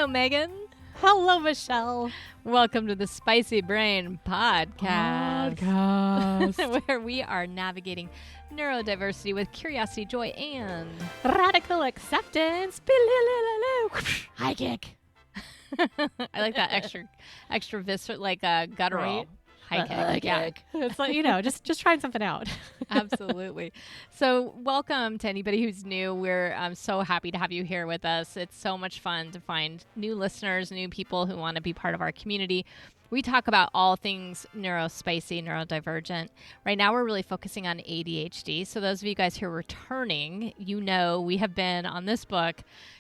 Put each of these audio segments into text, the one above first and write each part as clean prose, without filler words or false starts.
Hello, Megan. Hello, Michelle. Welcome to the Spicy Brain Podcast. Where we are navigating neurodiversity with curiosity, joy, and radical acceptance. High kick. I like that extra visceral, like a guttural. Right? High kick. Yeah. It's like, just trying something out. Absolutely. So welcome to anybody who's new. We're so happy to have you here with us. It's so much fun to find new listeners, new people who want to be part of our community. We talk about all things neurospicy, neurodivergent. Right now, we're really focusing on ADHD. So those of you guys who are returning, we have been on this book,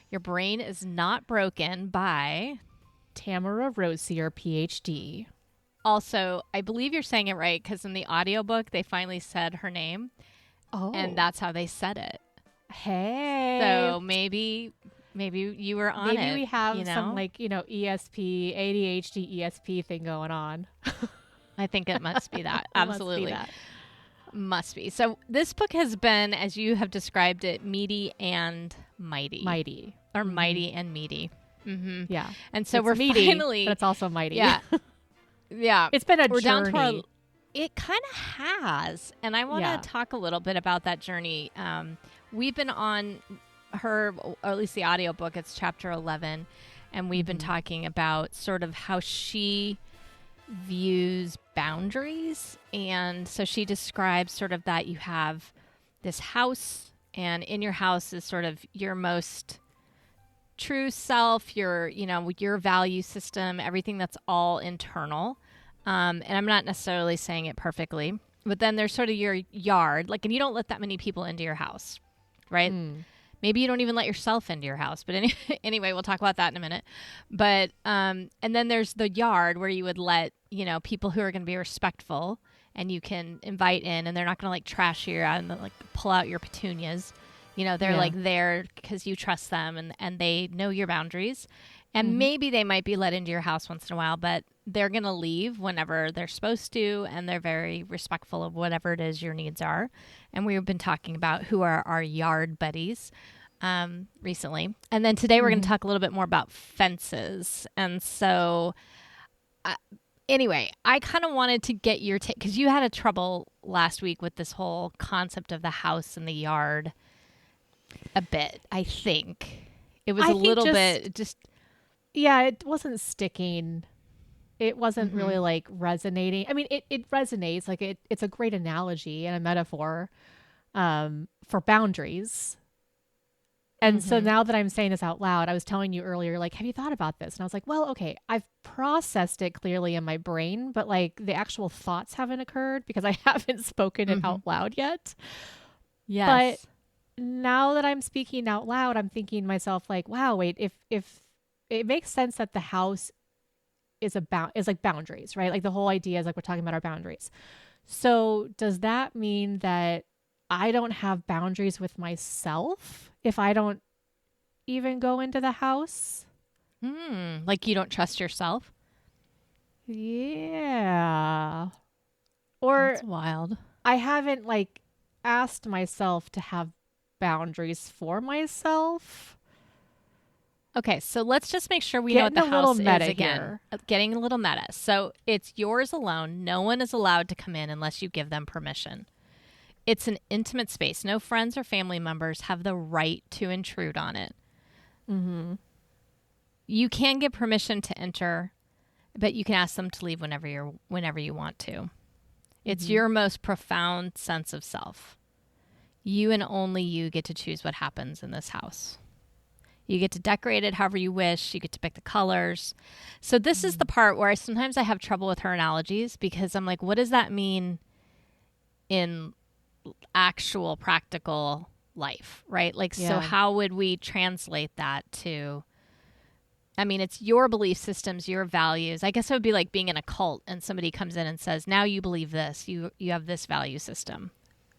Your Brain is Not Broken by Tamara Rosier, PhD. Also, I believe you're saying it right because in the audiobook, they finally said her name. Oh. And that's how they said it. Hey. So maybe you were on it. Maybe we have some ESP, ADHD ESP thing going on. I think it must be that. Absolutely. Must be. So this book has been, as you have described it, meaty and mighty. Mighty. Or mighty and meaty. Mm-hmm. Yeah. And so it's we're meaty, finally... but it's also mighty. Yeah. Yeah. It's been we're journey. Down to it kind of has. And I want to talk a little bit about that journey. We've been on her, or at least the audiobook, it's chapter 11. And we've been talking about sort of how she views boundaries. And so she describes sort of that you have this house, and in your house is sort of your most true self, your value system, everything that's all internal. And I'm not necessarily saying it perfectly, but then there's sort of your yard, and you don't let that many people into your house, right? Maybe you don't even let yourself into your house, but anyway, we'll talk about that in a minute. But, and then there's the yard where you would let, people who are going to be respectful and you can invite in, and they're not going to trash you out and pull out your petunias. They're there because you trust them and they know your boundaries. And maybe they might be let into your house once in a while, but they're going to leave whenever they're supposed to. And they're very respectful of whatever it is your needs are. And we've been talking about who are our yard buddies recently. And then today we're going to talk a little bit more about fences. And so anyway, I kind of wanted to get your take because you had a trouble last week with this whole concept of the house and the yard. A bit, I think. It was a little bit just... Yeah, it wasn't sticking. It wasn't really resonating. I mean, it resonates. It's a great analogy and a metaphor for boundaries. And so now that I'm saying this out loud, I was telling you earlier, have you thought about this? And I was like, well, okay, I've processed it clearly in my brain, but the actual thoughts haven't occurred because I haven't spoken it out loud yet. Yes. But now that I'm speaking out loud, I'm thinking to myself, wow, wait, if it makes sense that the house is boundaries, right? The whole idea is we're talking about our boundaries. So does that mean that I don't have boundaries with myself if I don't even go into the house? You don't trust yourself? Yeah. Or that's wild. I haven't asked myself to have boundaries for myself. Okay, so let's just make sure we know what the house is again. Getting a little meta. So it's yours alone. No one is allowed to come in unless you give them permission. It's an intimate space. No friends or family members have the right to intrude on it. You can give permission to enter, but you can ask them to leave whenever you want to. It's your most profound sense of self. You and only you get to choose what happens in this house. You get to decorate it however you wish. You get to pick the colors. So this is the part where sometimes I have trouble with her analogies because I'm what does that mean in actual practical life, right? So how would we translate that to, it's your belief systems, your values. I guess it would be like being in a cult and somebody comes in and says, now you believe this, you have this value system,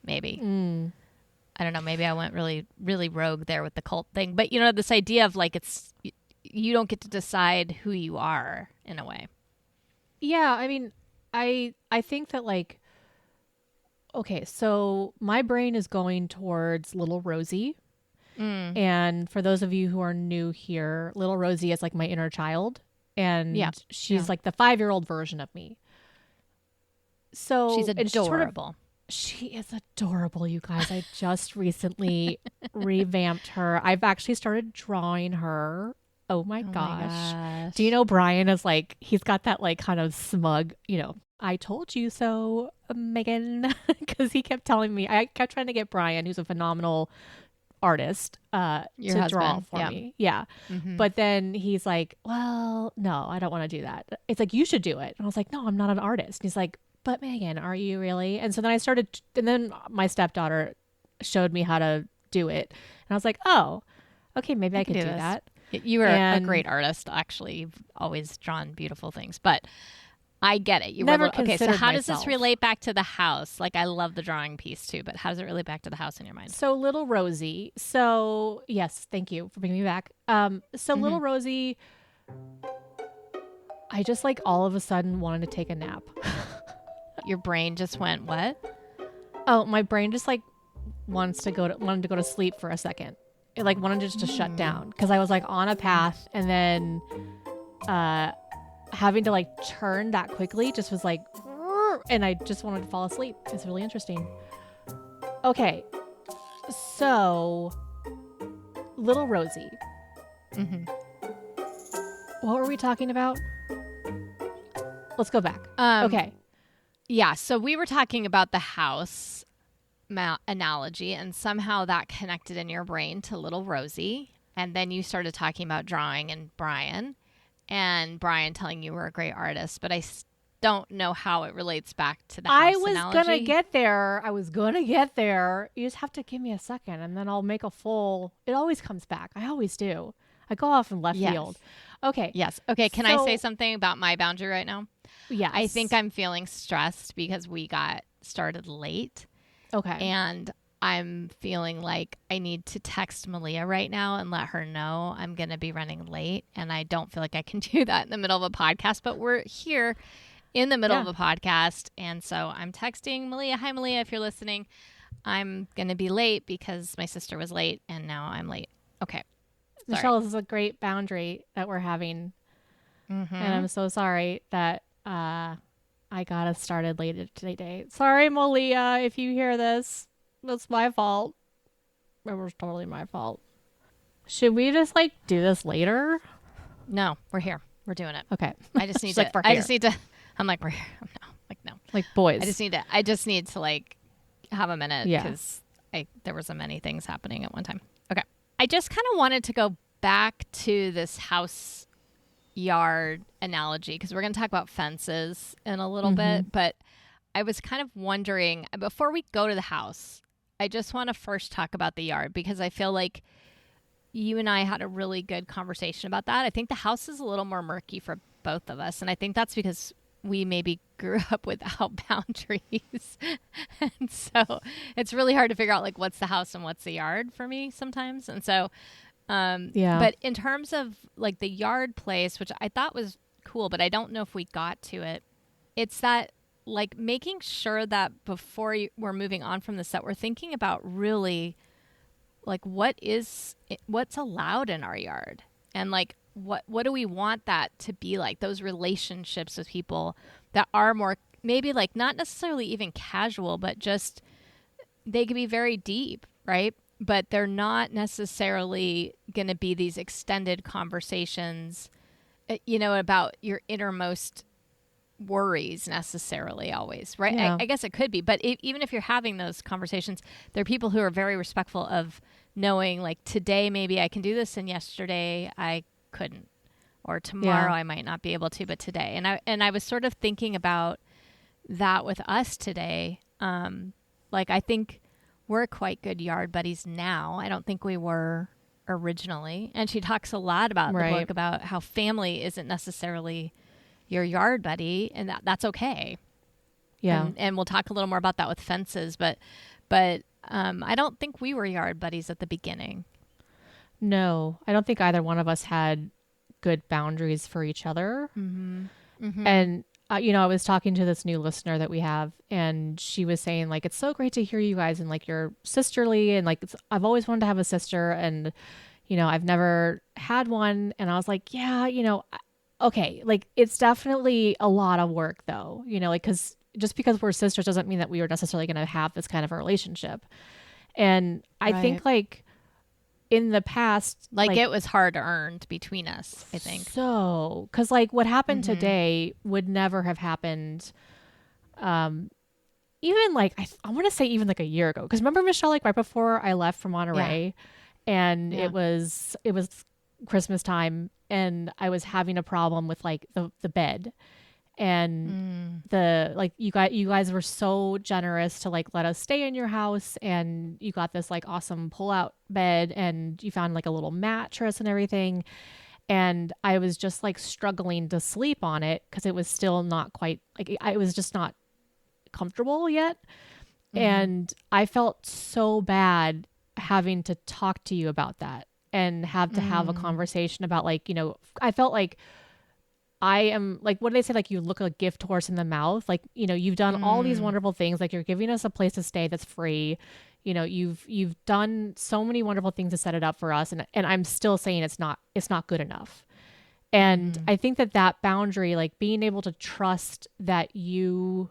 maybe. I don't know. Maybe I went really, really rogue there with the cult thing. But, this idea of you don't get to decide who you are in a way. Yeah. I think that okay, so my brain is going towards little Rosie And for those of you who are new here, little Rosie is like my inner child. And she's like the 5-year-old version of me. So she's adorable. She is adorable, you guys. I just recently revamped her. I've actually started drawing her. Oh my gosh. Do you know Brian is like, he's got that like kind of smug, I told you so, Megan, because he kept telling me, I kept trying to get Brian, who's a phenomenal artist, to draw for me. Yeah. Mm-hmm. But then he's like, well, no, I don't want to do that. It's like, you should do it. And I was like, no, I'm not an artist. And he's like, but Megan, are you really? And so then and then my stepdaughter showed me how to do it. And I was like, oh, okay, maybe I could do that. You were a great artist, actually. You've always drawn beautiful things, but I get it. You never okay, so how does myself. this relate back to the house? Like, I love the drawing piece too, but how does it relate back to the house in your mind? So little Rosie. So yes, thank you for bringing me back. Little Rosie, I just like all of a sudden wanted to take a nap. Your brain just went, what? Oh, my brain just like wanted to go to sleep for a second. It like wanted just to shut down because I was like on a path, and then having to like turn that quickly just was like, and I just wanted to fall asleep. It's really interesting. Okay, so little Rosie. Mm-hmm. What were we talking about? Let's go back. Okay. Yeah, so we were talking about the house analogy, and somehow that connected in your brain to little Rosie. And then you started talking about drawing and Brian telling you were a great artist. But I don't know how it relates back to the house analogy. I was going to get there. You just have to give me a second, and then I'll make a full... It always comes back. I always do. I go off in left field. Okay. Yes. Okay, can I say something about my boundary right now? Yes. I think I'm feeling stressed because we got started late. Okay. And I'm feeling like I need to text Malia right now and let her know I'm going to be running late. And I don't feel like I can do that in the middle of a podcast, but we're here in the middle of a podcast. And so I'm texting Malia. Hi, Malia, if you're listening. I'm going to be late because my sister was late and now I'm late. Okay. Sorry. Michelle, this is a great boundary that we're having. Mm-hmm. And I'm so sorry that I got us started late today. Sorry, Malia, if you hear this. That's my fault. It was totally my fault. Should we just like do this later? No, we're here. We're doing it. Okay. I just need to. I'm like, we're here. No, like no. Like boys. I just need to like have a minute because there was so many things happening at one time. Okay. I just kind of wanted to go back to this house yard analogy because we're going to talk about fences in a little bit, but I was kind of wondering, before we go to the house, I just want to first talk about the yard because I feel like you and I had a really good conversation about that. I think the house is a little more murky for both of us, and I think that's because we maybe grew up without boundaries. And so it's really hard to figure out like what's the house and what's the yard for me sometimes. And so but in terms of like the yard place, which I thought was cool, but I don't know if we got to it, it's that like making sure that before we're moving on from the set, we're thinking about really like what's allowed in our yard, and like what do we want that to be like, those relationships with people that are more maybe like not necessarily even casual, but just they could be very deep, right? But they're not necessarily going to be these extended conversations, about your innermost worries necessarily always, right? Yeah. I guess it could be, but even if you're having those conversations, there are people who are very respectful of knowing like today maybe I can do this and yesterday I couldn't, or tomorrow I might not be able to, but today. And I was sort of thinking about that with us today. Like I think we're quite good yard buddies now. I don't think we were originally. And she talks a lot about the book about how family isn't necessarily your yard buddy, and that's okay. Yeah. And we'll talk a little more about that with fences, but I don't think we were yard buddies at the beginning. No, I don't think either one of us had good boundaries for each other. Mm-hmm. Mm-hmm. And I was talking to this new listener that we have, and she was saying like, it's so great to hear you guys, and like you're sisterly, and like I've always wanted to have a sister, and I've never had one. And I was like, yeah, okay, like it's definitely a lot of work though, like, because just because we're sisters doesn't mean that we are necessarily going to have this kind of a relationship. And I think like in the past, like it was hard earned between us, I think. So, because like what happened today would never have happened, even like, I want to say even like a year ago. Because remember, Michelle, like right before I left for Monterey, and it was Christmas time, and I was having a problem with like the bed. And you guys were so generous to like let us stay in your house, and you got this like awesome pull-out bed, and you found like a little mattress and everything. And I was just like struggling to sleep on it because it was still not quite like, I was just not comfortable yet. And I felt so bad having to talk to you about that and have to have a conversation about like, I felt like I am like, what do they say? Like, you look a gift horse in the mouth. Like, you've done all these wonderful things. Like, you're giving us a place to stay that's free. You've done so many wonderful things to set it up for us. And I'm still saying it's not good enough. And I think that boundary, like being able to trust that you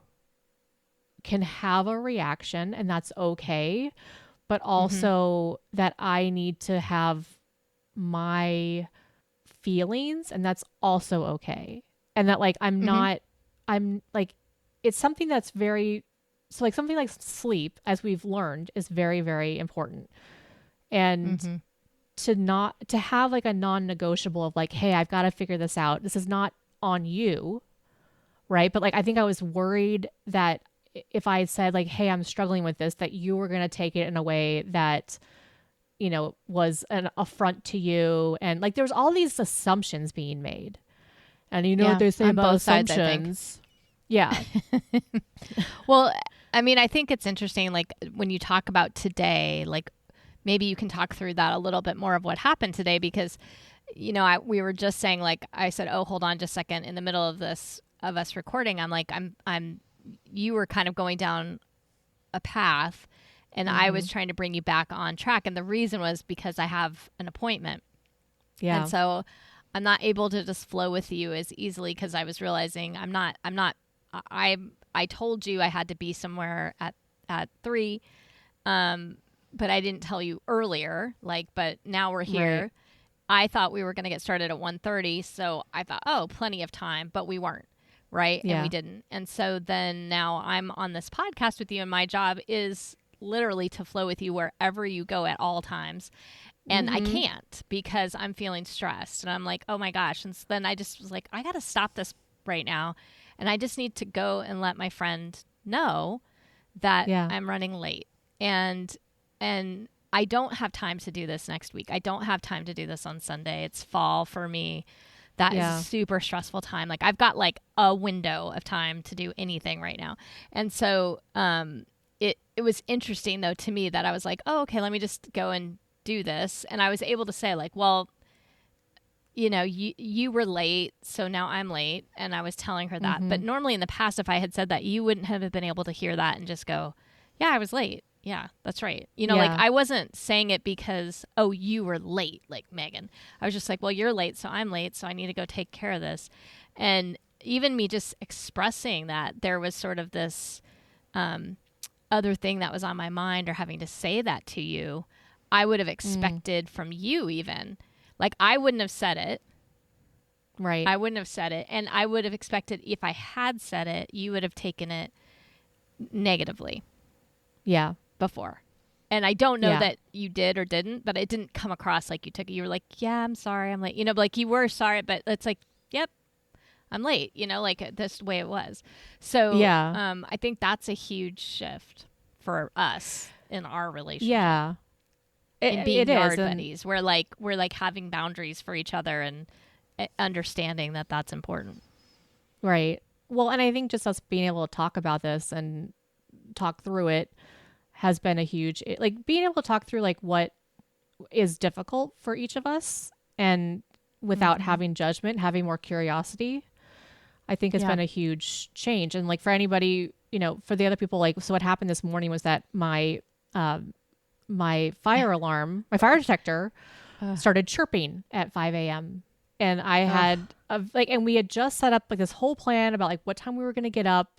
can have a reaction and that's okay, but also that I need to have my feelings and that's also okay. And that like I'm like, it's something that's very, so like something like sleep, as we've learned, is very, very important. And to have like a non-negotiable of like, hey, I've got to figure this out. This is not on you. Right. But like, I think I was worried that if I said like, hey, I'm struggling with this, that you were going to take it in a way that, was an affront to you. And like, there's all these assumptions being made. And what they say about both assumptions. Sides, yeah. Well, I mean, I think it's interesting, like when you talk about today, like maybe you can talk through that a little bit more of what happened today, because, we were just saying, like, I said, oh, hold on just a second, in the middle of us recording, I'm like, you were kind of going down a path, and I was trying to bring you back on track. And the reason was because I have an appointment. Yeah. And so I'm not able to just flow with you as easily, because I was realizing I told you I had to be somewhere at 3, but I didn't tell you earlier, but now we're here. Right. I thought we were going to get started at 1:30. So I thought, oh, plenty of time, but we weren't. Right. Yeah. And we didn't. And so then now I'm on this podcast with you, and my job is literally to flow with you wherever you go at all times. And I can't, because I'm feeling stressed, and I'm like, oh my gosh. And so then I just was like, I got to stop this right now. And I just need to go and let my friend know that I'm running late. And I don't have time to do this next week. I don't have time to do this on Sunday. It's fall for me. That is a super stressful time. Like, I've got like a window of time to do anything right now. And so it was interesting though to me that I was like, oh, okay, let me just go and do this. And I was able to say like, well, you were late, so now I'm late. And I was telling her that. But normally in the past, if I had said that, you wouldn't have been able to hear that and just go, yeah, I was late. Yeah, that's right. Like I wasn't saying it because, oh, you were late, like Megan. I was just like, well, you're late, so I'm late, so I need to go take care of this. And even me just expressing that, there was sort of this other thing that was on my mind, or having to say that to you, I would have expected from you even. Like, I wouldn't have said it. Right. I wouldn't have said it. And I would have expected, if I had said it, you would have taken it negatively. Yeah. Before. And I don't know that you did or didn't, but it didn't come across like you took it. You were like, yeah, I'm sorry, I'm late. Like you were sorry, but it's like, yep, I'm late, like that's the way it was. So I think that's a huge shift for us in our relationship. Yeah. In being yard buddies. We're like having boundaries for each other, and understanding that that's important. Right. Well, and I think just us being able to talk about this and talk through it has been a huge, like being able to talk through like what is difficult for each of us, and without having judgment, having more curiosity. I think has been a huge change. And like for anybody, you know, for the other people, like, so what happened this morning was that my fire alarm, my fire detector started chirping at 5 a.m. And I had and we had just set up like this whole plan about like what time we were going to get up.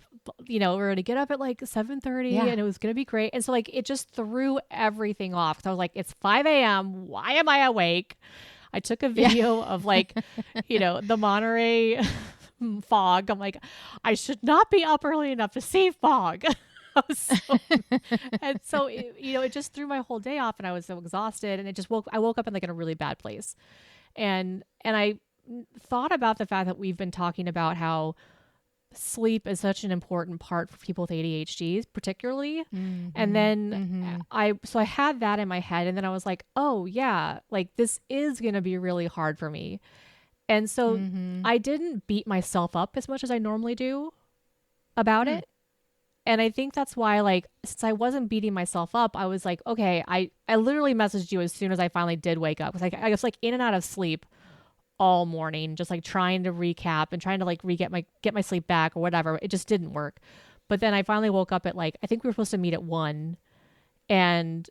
You know, we were going to get up at like 7:30 and it was going to be great. And so like it just threw everything off. So I was like, it's 5 a.m. Why am I awake? I took a video of like, you know, the Monterey fog. I'm like, I should not be up early enough to see fog. And so it just threw my whole day off, and I was so exhausted, and I woke up in like in a really bad place. And I thought about the fact that we've been talking about how sleep is such an important part for people with ADHD, particularly. And then I had that in my head, and then I was like, oh yeah, like this is going to be really hard for me. And so I didn't beat myself up as much as I normally do about it. And I think that's why, like, since I wasn't beating myself up, I was like, okay, I literally messaged you as soon as I finally did wake up. Because I was like in and out of sleep all morning, just like trying to recap and trying to like get my sleep back or whatever. It just didn't work. But then I finally woke up at like, I think we were supposed to meet at 1. And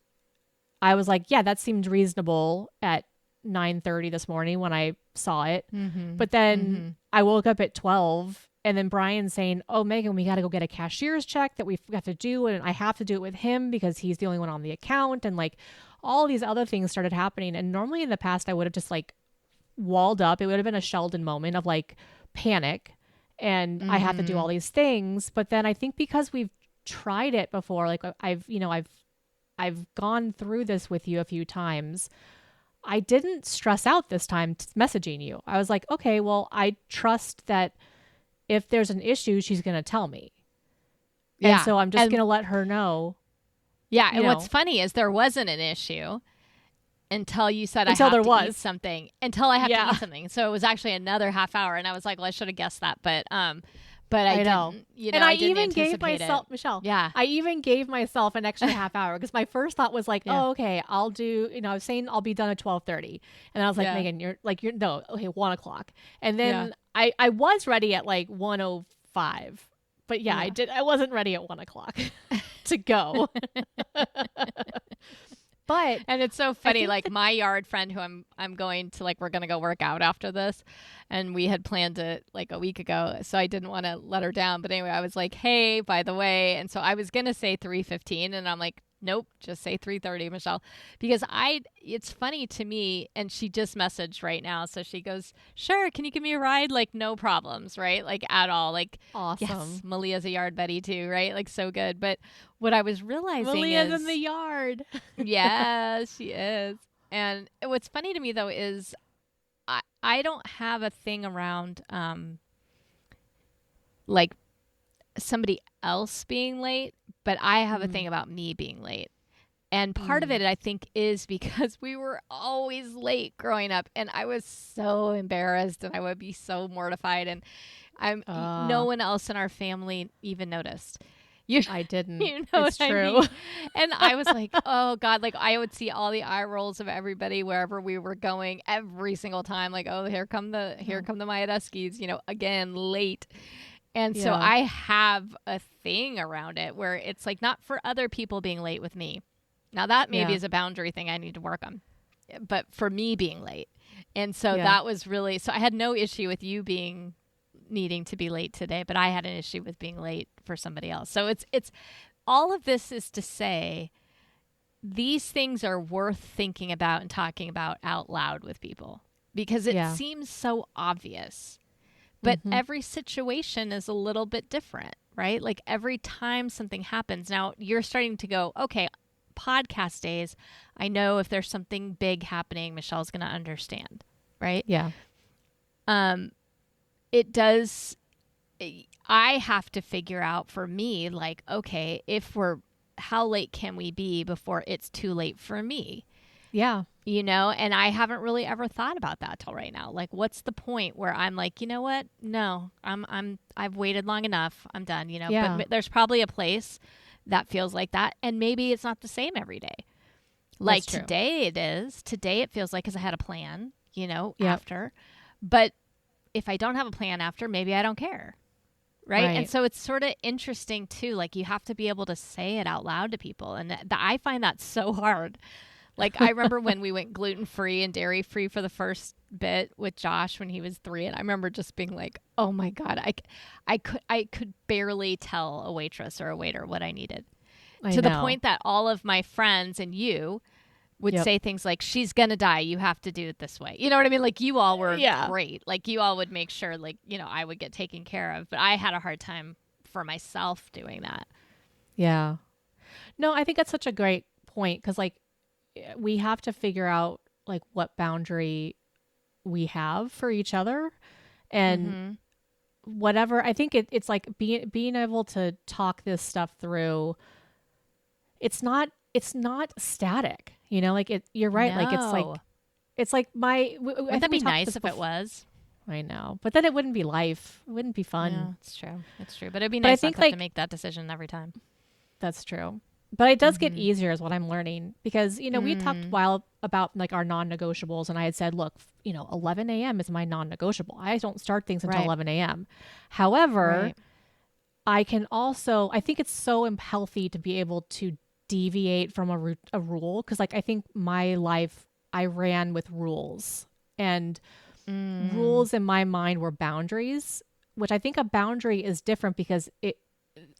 I was like, yeah, that seemed reasonable at 9:30 this morning when I saw it. But then I woke up at 12. And then Brian saying, oh, Megan, we got to go get a cashier's check that we've got to do. And I have to do it with him because he's the only one on the account. And like all these other things started happening. And normally in the past, I would have just like walled up. It would have been a Sheldon moment of like panic. And I have to do all these things. But then I think because we've tried it before, like I've gone through this with you a few times. I didn't stress out this time messaging you. I was like, okay, well, I trust that if there's an issue, she's going to tell me. And so I'm just going to let her know. Yeah. And what's funny is there wasn't an issue until you said I have to eat something. Until I have to eat something. So it was actually another half hour. And I was like, well, I should have guessed that. But I didn't. You know, and I didn't even gave myself, Michelle. Yeah. I even gave myself an extra half hour because my first thought was like, oh, okay, I'll do, I was saying I'll be done at 12:30. And I was like, Megan, you're 1 o'clock. And then I was ready at like 1:05, but I wasn't ready at 1 o'clock to go. And it's so funny, like my yard friend who I'm going to, like, we're going to go work out after this, and we had planned it like a week ago, so I didn't want to let her down. But anyway, I was like, hey, by the way, and so I was going to say 3:15, and I'm like, nope, just say 3:30, Michelle, because it's funny to me. And she just messaged right now. So she goes, sure. Can you give me a ride? Like no problems, right? Like at all. Like, awesome. Yes, Malia's a yard buddy too, right? Like so good. But what I was realizing Malia's in the yard. Yeah, she is. And what's funny to me though, is I don't have a thing around, like somebody else being late, but I have a thing about me being late. And part of it, I think, is because we were always late growing up, and I was so embarrassed, and I would be so mortified. And no one else in our family even noticed. I didn't. You know it's what true. I mean? And I was like, oh God, like I would see all the eye rolls of everybody wherever we were going every single time. Like, oh, here come the Mayaduskis, again, late. And so I have a thing around it where it's like not for other people being late with me. Now that maybe is a boundary thing I need to work on, but for me being late. And so that was really, so I had no issue with you needing to be late today, but I had an issue with being late for somebody else. So it's all of this is to say these things are worth thinking about and talking about out loud with people because it seems so obvious. But every situation is a little bit different, right? Like every time something happens, now you're starting to go, okay, podcast days, I know if there's something big happening, Michelle's going to understand, right? Yeah. It does, I have to figure out for me, like, okay, how late can we be before it's too late for me? Yeah. And I haven't really ever thought about that till right now. Like, what's the point where I'm like, you know what? No, I've waited long enough. I'm done, Yeah. But there's probably a place that feels like that. And maybe it's not the same every day. Like today it is. Today it feels like, because I had a plan, after. But if I don't have a plan after, maybe I don't care. Right. And so it's sort of interesting too. Like you have to be able to say it out loud to people. And I find that so hard. Like I remember when we went gluten-free and dairy-free for the first bit with Josh when he was 3. And I remember just being like, oh my God, I could barely tell a waitress or a waiter what I needed. To the point that all of my friends and you would say things like, she's going to die. You have to do it this way. You know what I mean? Like you all were great. Like you all would make sure like, you know, I would get taken care of, but I had a hard time for myself doing that. Yeah. No, I think that's such a great point. 'Cause like we have to figure out like what boundary we have for each other and whatever. I think it's like being able to talk this stuff through. It's not static, you know, like you're right. No. Like, it's like wouldn't that be nice if it was? I know, but then it wouldn't be life. It wouldn't be fun. Yeah, it's true. It's true. But it'd be nice not to have to make that decision every time. That's true. But it does get easier is what I'm learning because, you know, we talked a while about like our non-negotiables and I had said, look, you know, 11 a.m. is my non-negotiable. I don't start things until 11 a.m. However, I think it's so healthy to be able to deviate from a rule. Cause like, I think my life, I ran with rules and rules in my mind were boundaries, which I think a boundary is different because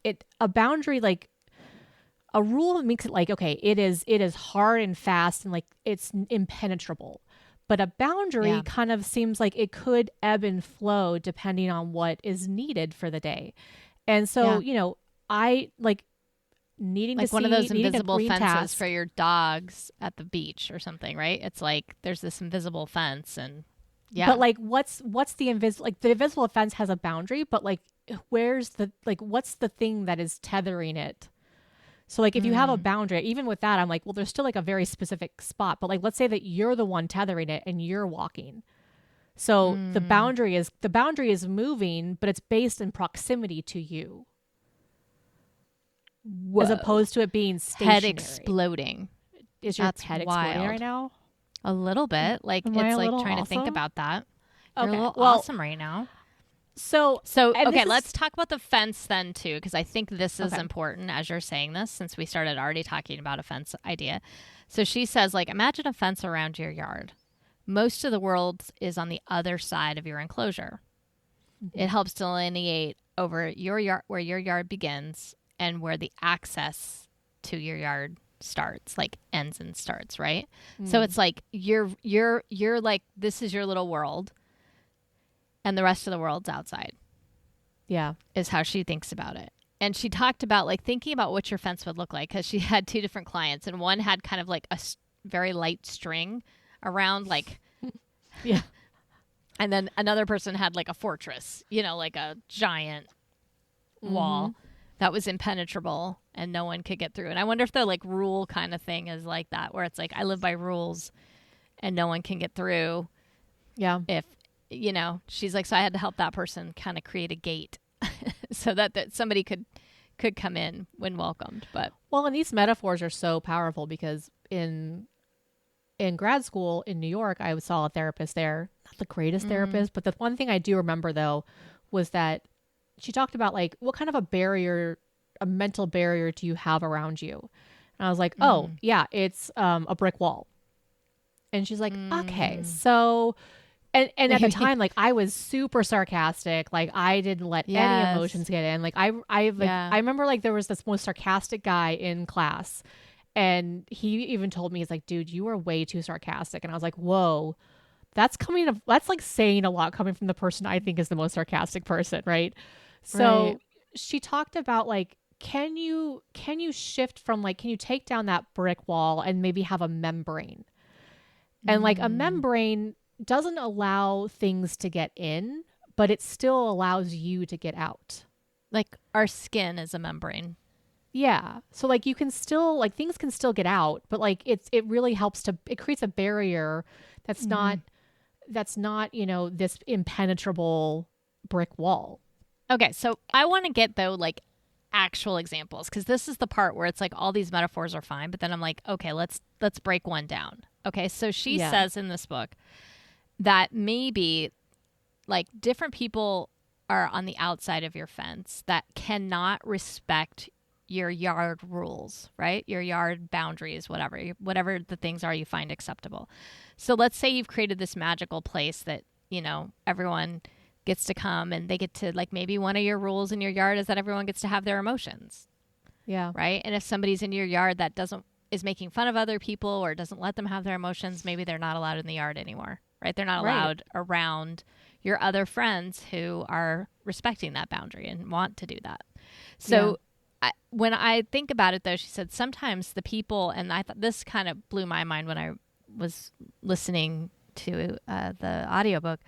a boundary, like, a rule makes it like, okay, it is hard and fast and like it's impenetrable. But a boundary kind of seems like it could ebb and flow depending on what is needed for the day. And so, you know, I like needing like to one see, of those invisible fences task. for your dogs at the beach or something, right? It's like there's this invisible fence and but like what's the invisible, like the invisible fence has a boundary, but like where's the, like what's the thing that is tethering it? So like if you have a boundary, even with that, I'm like, well, there's still like a very specific spot, but like, let's say that you're the one tethering it and you're walking. So the boundary is moving, but it's based in proximity to you. Whoa. As opposed to it being stationary. Head exploding. Is your head exploding right now? A little bit. Like it's like trying to think about that. You're a little awesome right now. So okay, let's talk about the fence then too, because I think this is important as you're saying this, since we started already talking about a fence idea. So she says, like, imagine a fence around your yard. Most of the world is on the other side of your enclosure. It helps delineate over your yard, where your yard begins and where the access to your yard starts, like ends and starts, right? So it's like you're like, this is your little world. And the rest of the world's outside. Yeah. Is how she thinks about it. And she talked about like thinking about what your fence would look like because she had 2 different clients and one had kind of like a very light string around like. Yeah. And then another person had like a fortress, you know, like a giant wall that was impenetrable and no one could get through. And I wonder if the like rule kind of thing is like that, where it's like, I live by rules and no one can get through. Yeah. If, you know, she's like, so I had to help that person kind of create a gate so that somebody could come in when welcomed. But well, and these metaphors are so powerful because in grad school in New York, I saw a therapist there, not the greatest therapist, but the one thing I do remember though was that she talked about like, what kind of a mental barrier do you have around you? And I was like, oh yeah, it's a brick wall. And she's like, okay, so And at the time, like I was super sarcastic. Like I didn't let any emotions get in. Like I remember like there was this most sarcastic guy in class, and he even told me, he's like, "Dude, you are way too sarcastic." And I was like, "Whoa, that's like saying a lot coming from the person I think is the most sarcastic person, right?" So she talked about like, can you shift from like, can you take down that brick wall and maybe have a membrane, and like a membrane doesn't allow things to get in, but it still allows you to get out. Like our skin is a membrane. Yeah. So like you can still, like things can still get out, but like it really helps it creates a barrier that's not, you know, this impenetrable brick wall. Okay. So I want to get though, like actual examples, because this is the part where it's like all these metaphors are fine, but then I'm like, okay, let's break one down. Okay. So she says in this book that maybe like different people are on the outside of your fence that cannot respect your yard rules, right? Your yard boundaries, whatever the things are you find acceptable. So let's say you've created this magical place that, everyone gets to come and they get to, like, maybe one of your rules in your yard is that everyone gets to have their emotions. Yeah. Right. And if somebody's in your yard that is making fun of other people or doesn't let them have their emotions, maybe they're not allowed in the yard anymore. Right. They're not allowed around your other friends who are respecting that boundary and want to do that. So when I think about it, though, she said sometimes the people, and I thought this kind of blew my mind when I was listening to the audiobook.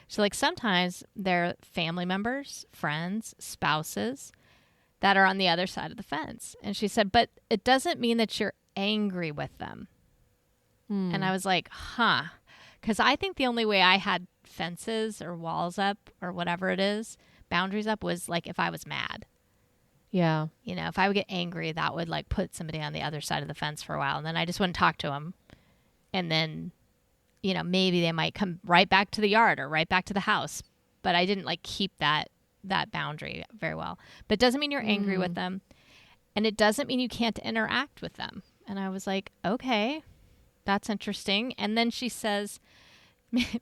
So like sometimes they're family members, friends, spouses that are on the other side of the fence. And she said, but it doesn't mean that you're angry with them. And I was like, huh. Because I think the only way I had fences or walls up or whatever it is, boundaries up, was like if I was mad. Yeah. If I would get angry, that would like put somebody on the other side of the fence for a while. And then I just wouldn't talk to them. And then, maybe they might come right back to the yard or right back to the house. But I didn't like keep that boundary very well. But it doesn't mean you're angry with them. And it doesn't mean you can't interact with them. And I was like, okay, that's interesting. And then she says,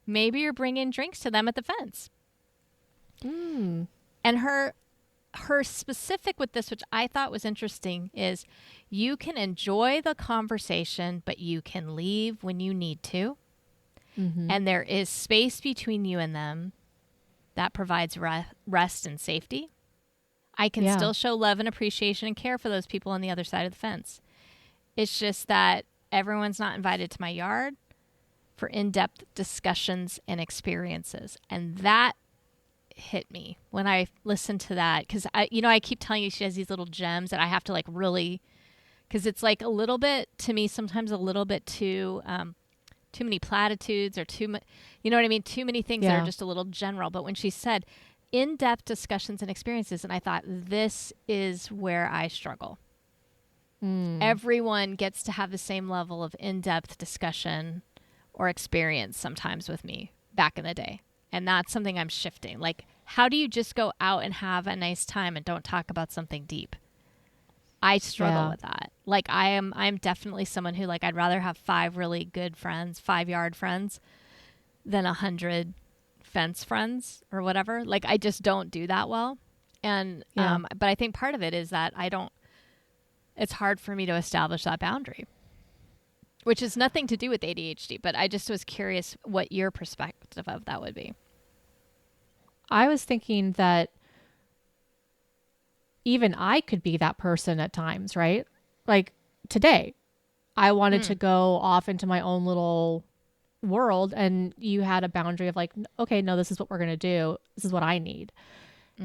maybe you're bringing drinks to them at the fence. And her specific with this, which I thought was interesting, is you can enjoy the conversation, but you can leave when you need to. And there is space between you and them that provides rest and safety. I can still show love and appreciation and care for those people on the other side of the fence. It's just that everyone's not invited to my yard for in-depth discussions and experiences. And that hit me when I listened to that. Because, I keep telling you she has these little gems that I have to like really, because it's like a little bit, to me, sometimes a little bit too many platitudes or too much, you know what I mean? Too many things that are just a little general. But when she said in-depth discussions and experiences, and I thought, this is where I struggle. Everyone gets to have the same level of in-depth discussion or experience sometimes with me back in the day. And that's something I'm shifting. Like, how do you just go out and have a nice time and don't talk about something deep? I struggle with that. Like, I'm definitely someone who, like, I'd rather have 5 really good friends, 5-yard friends, than 100 fence friends or whatever. Like, I just don't do that well. And, but I think part of it is that it's hard for me to establish that boundary, which has nothing to do with ADHD, but I just was curious what your perspective of that would be. I was thinking that even I could be that person at times, right? Like today, I wanted to go off into my own little world, and you had a boundary of like, okay, no, this is what we're going to do. This is what I need.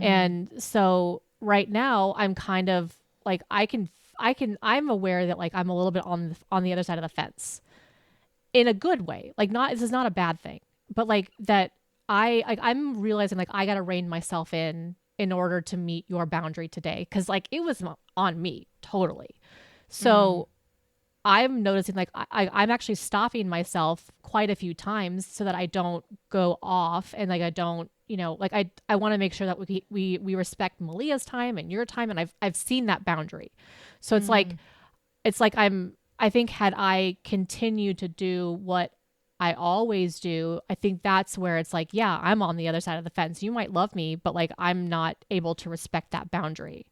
And so right now I'm kind of like, I'm aware that like I'm a little bit on the other side of the fence in a good way. Like, this is not a bad thing, but like that I'm realizing like I got to rein myself in order to meet your boundary today. Cause like it was on me totally. So I'm noticing like I'm actually stopping myself quite a few times so that I don't go off, and like I don't, like I want to make sure that we respect Malia's time and your time, and I've seen that boundary. So it's like I think had I continued to do what I always do, I think that's where it's like, yeah, I'm on the other side of the fence. You might love me, but like I'm not able to respect that boundary.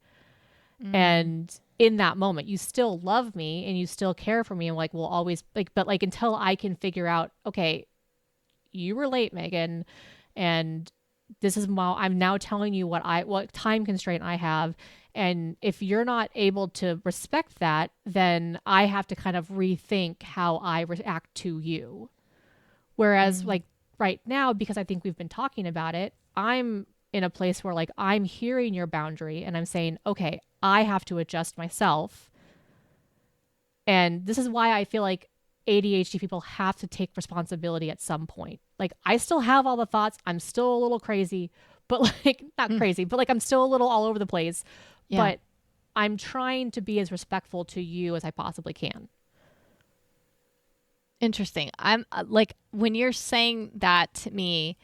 And in that moment, you still love me and you still care for me, and like we'll always like, but like until I can figure out, okay, you were late, Megan, and this is I'm now telling you what time constraint I have, and if you're not able to respect that, then I have to kind of rethink how I react to you. Whereas like right now, because I think we've been talking about it, I'm in a place where like I'm hearing your boundary and I'm saying, okay, I have to adjust myself. And this is why I feel like ADHD people have to take responsibility at some point. Like I still have all the thoughts. I'm still a little crazy, but like not crazy, but like I'm still a little all over the place. Yeah. But I'm trying to be as respectful to you as I possibly can. Interesting. I'm like, when you're saying that to me,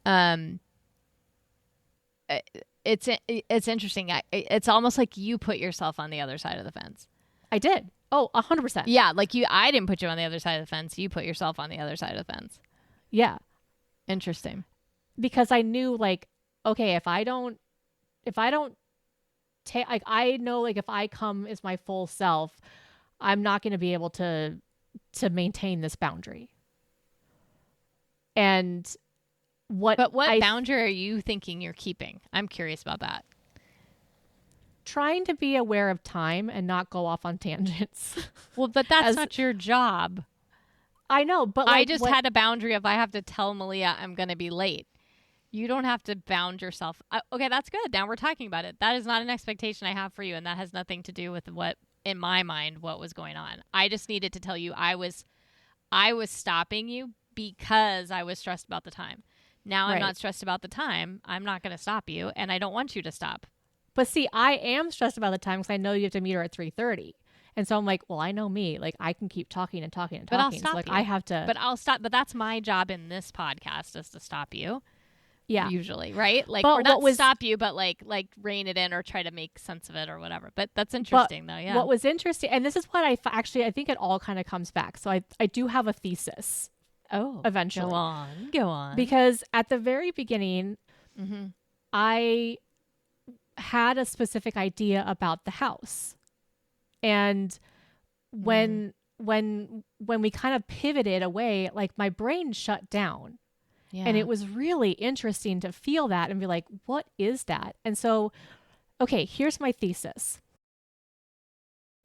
um, it's interesting. It's almost like you put yourself on the other side of the fence. I did. Oh, 100%. Yeah, like I didn't put you on the other side of the fence. You put yourself on the other side of the fence. Yeah. Interesting. Because I knew like, okay, if I don't take, like, I know like if I come as my full self, I'm not going to be able to maintain this boundary. And what boundary are you thinking you're keeping? I'm curious about that. Trying to be aware of time and not go off on tangents. Well, but that's not your job. I know, but like, I just had a boundary of I have to tell Malia I'm going to be late. You don't have to bound yourself. Okay, that's good. Now we're talking about it. That is not an expectation I have for you, and that has nothing to do with what, in my mind, what was going on. I just needed to tell you I was stopping you because I was stressed about the time. Now I'm not stressed about the time. I'm not going to stop you, and I don't want you to stop. But see, I am stressed about the time because I know you have to meet her at 3:30. And so I'm like, well, I know me. Like, I can keep talking and talking and talking. But I'll stop so, like, you. I have to. But I'll stop. But that's my job in this podcast, is to stop you. Yeah. Usually, right? Like, but or not stop you, but like rein it in or try to make sense of it or whatever. But that's interesting, though. Yeah. What was interesting, and this is what I think it all kind of comes back. So I do have a thesis. Oh. Eventually. Go on. Because at the very beginning, I had a specific idea about the house. And when we kind of pivoted away, like my brain shut down. Yeah. And it was really interesting to feel that and be like, what is that? And so, okay, here's my thesis.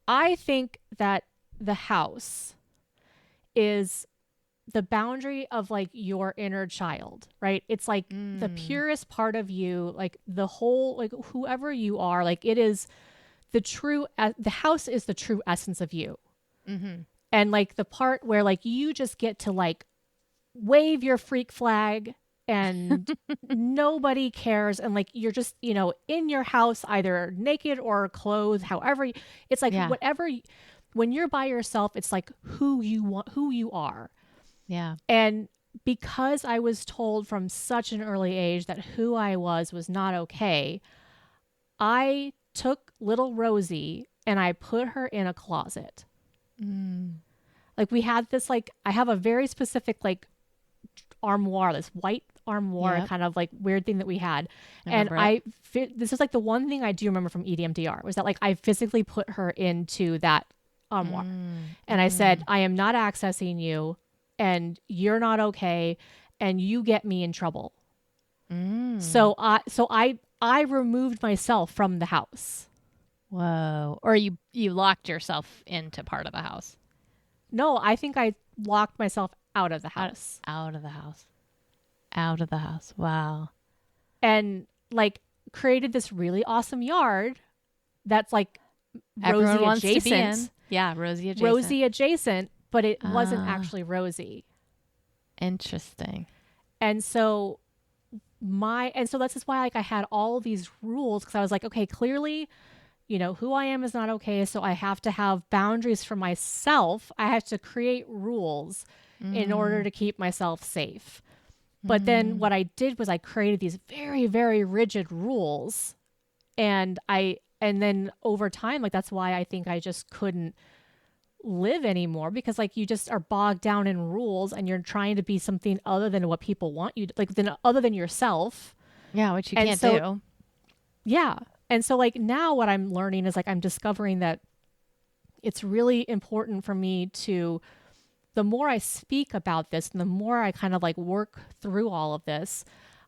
I think that the house is the boundary of like your inner child, right? It's like the purest part of you, like the whole, like whoever you are, like it is the house is the true essence of you. And like the part where like you just get to like wave your freak flag and nobody cares. And like, you're just, in your house, either naked or clothed, however, it's like whatever, when you're by yourself, it's like who you are. Yeah. And because I was told from such an early age that who I was not okay, I took little Rosie and I put her in a closet. Like we had this, like, I have a very specific, like, armoire, this white armoire kind of like weird thing that we had. This is like the one thing I do remember from EDMDR was that like I physically put her into that armoire. And I said, I am not accessing you and you're not okay and you get me in trouble. So I removed myself from the house. Whoa. Or you locked yourself into part of the house. No, I think I locked myself out of the house. Out of the house. Wow. And like created this really awesome yard that's like Everyone Rosie adjacent. Yeah, Rosie adjacent. Rosie adjacent, but it wasn't actually Rosie. Interesting. And so that's just why like I had all these rules, because I was like, okay, clearly, who I am is not okay. So I have to have boundaries for myself. I have to create rules in order to keep myself safe. But then what I did was I created these very, very rigid rules. And then over time, like, that's why I think I just couldn't live anymore, because like you just are bogged down in rules and you're trying to be something other than what people want you to, like, other than yourself. Yeah, which you can't do. Yeah. And so like now what I'm learning is like I'm discovering that it's really important for me to, the more I speak about this and the more I kind of like work through all of this,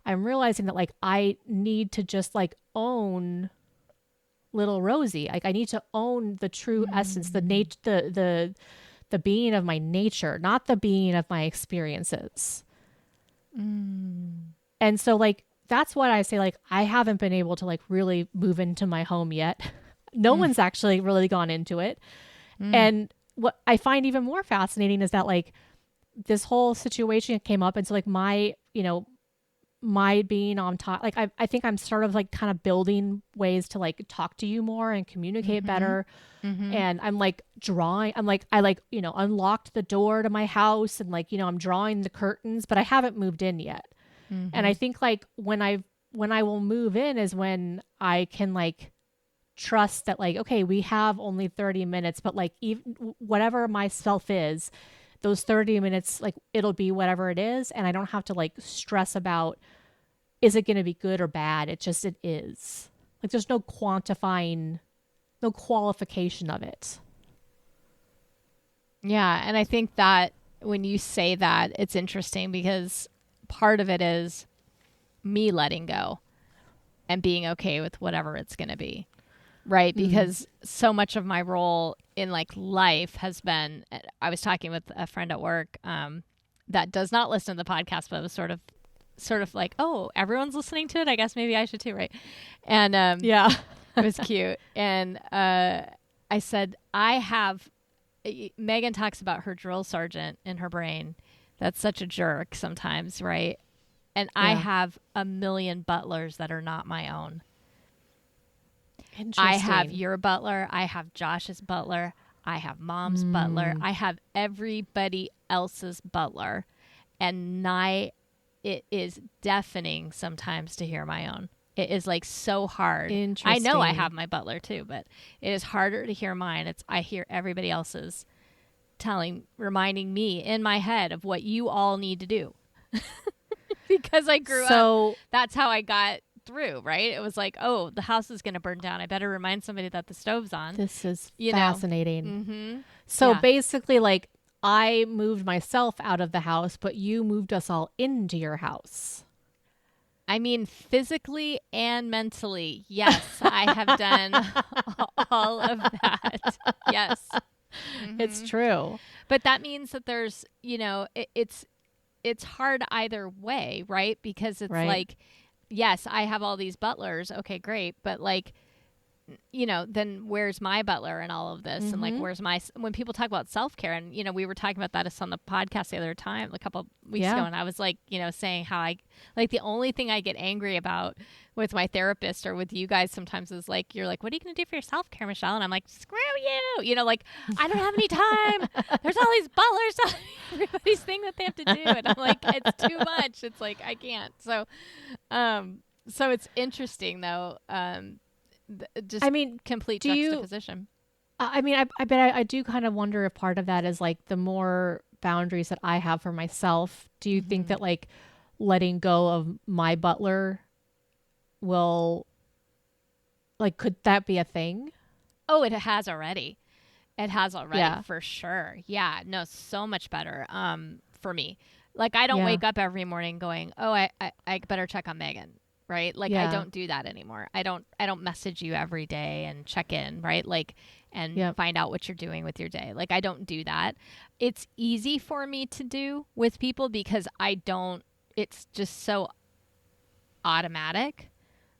I'm realizing that like I need to just like own little Rosie. Like I need to own the true essence, the being of my nature, not the being of my experiences. And so like that's what I say, like I haven't been able to like really move into my home yet. No one's actually really gone into it. And what I find even more fascinating is that like this whole situation came up, and so like my being on top, like I think I'm sort of like kind of building ways to like talk to you more and communicate better. And I'm like drawing, I unlocked the door to my house and like, I'm drawing the curtains, but I haven't moved in yet. And I think like when I will move in is when I can like trust that like, okay, we have only 30 minutes, but like even whatever my self is, those 30 minutes, like it'll be whatever it is. And I don't have to like stress about, is it going to be good or bad? It is. Like there's no quantifying, no qualification of it. Yeah. And I think that when you say that, it's interesting because part of it is me letting go and being okay with whatever it's going to be. Right. Because so much of my role in like life has been, I was talking with a friend at work that does not listen to the podcast, but was sort of like, oh, everyone's listening to it. I guess maybe I should too. Right. And yeah, it was cute. And I said, Megan talks about her drill sergeant in her brain. That's such a jerk sometimes. Right. And I have a million butlers that are not my own. I have your butler. I have Josh's butler. I have mom's butler. I have everybody else's butler. And it is deafening sometimes to hear my own. It is like so hard. I know I have my butler too, but it is harder to hear mine. I hear everybody else's reminding me in my head of what you all need to do. Because I grew up. That's how I got through, right? It was like, oh, the house is going to burn down. I better remind somebody that the stove's on. This is fascinating. So basically, like, I moved myself out of the house, but you moved us all into your house. I mean, physically and mentally, yes, I have done all of that. Yes. It's true. But that means that there's, it's hard either way, right? Because it's like, yes, I have all these butlers. Okay, great. But like, then where's my butler in all of this? And like, where's when people talk about self-care, and, we were talking about that on the podcast the other time, a couple weeks ago. And I was like, saying how the only thing I get angry about with my therapist or with you guys sometimes is like, you're like, what are you going to do for your self-care, Michelle? And I'm like, screw you. Like, I don't have any time. There's all these butlers telling everybody's thing that they have to do. And I'm like, it's too much. It's like, I can't. So it's interesting though. Complete juxtaposition. I bet I do kind of wonder if part of that is like the more boundaries that I have for myself. Do you think that like letting go of my butler will, like, could that be a thing? Oh, it has already. For sure. Yeah, no, so much better for me. Like, I don't wake up every morning going, oh, I better check on Megan. Right. Like, I don't do that anymore. I don't message you every day and check in. Right. Like, and find out what you're doing with your day. Like, I don't do that. It's easy for me to do with people because it's just so automatic.